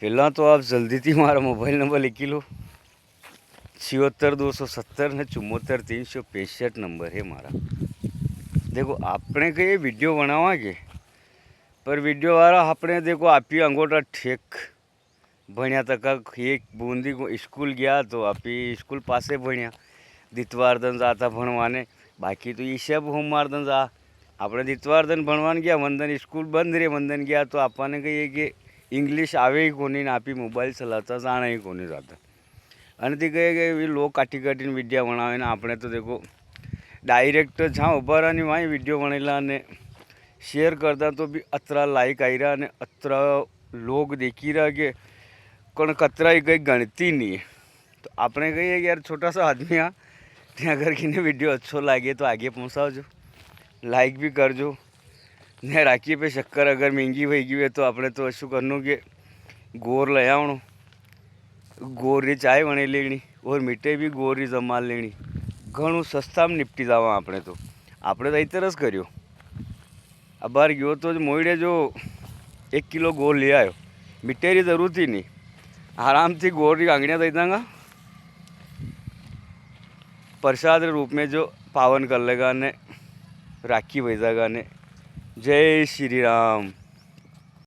पहला तो आप जल्दी थी हमारा मोबाइल नंबर लिखी लो 76 270 ने 74 365 नंबर है हमारा। देखो आपने कहीं वीडियो बनावा के पर वीडियो वाला आपने देखो आप ही अंगोठा ठेक भण्या तक एक बूंदी को स्कूल गया तो आप ही स्कूल पासे भण्या दितवारदन जाता भणवाने बाकी तो ईशब होमवारदन जा આપણે દિતવારદન ભણવાને ગયા વંદન સ્કૂલ બંધ રહે વંદન ગયા તો આપણને કહીએ કે ઇંગ્લિશ આવે કોની ને આપી મોબાઈલ ચલાવતા જાણે કોની જાતા અને તે કહે કે લોક કાઢી કાઢીને વિડીયો બનાવે ને આપણે તો દેખો ડાયરેક્ટ જ્યાં ઉભા રહ્યા વાંય વિડીયો બનેલા અને શેર કરતા તો બી અતરા લાઈક આવી રહ્યા અને અતરા લોગ દેખી રહ્યા કે કોણ કતરા કંઈ ગણતી નહીં તો આપણે કહીએ કે યાર छोटा सा आदमी आ ત્યાં અગર કિને વિડીયો अच्छो લાગે તો आगे પહોંચાવજો लाइक भी करजो ने राखी पे शक्कर अगर महंगी वही गई है तो अपने तो शू करनू कि गोर ले आवणो गोर री चाय बने लेनी और मीठे भी गोर री जमा लेनी घणुं सस्ता में निपटी जावा अपने तो इतर ज कर्यो अबार गयो तो मोईडे जो 1 किलो गोर ले आयो मीठे री जरूरत ही नहीं आराम थी गोर री आंगड़ियाँ दई देंगा प्रसाद रूप में जो पावन कर लेगा ने राखी भेजागा ने जय श्री राम।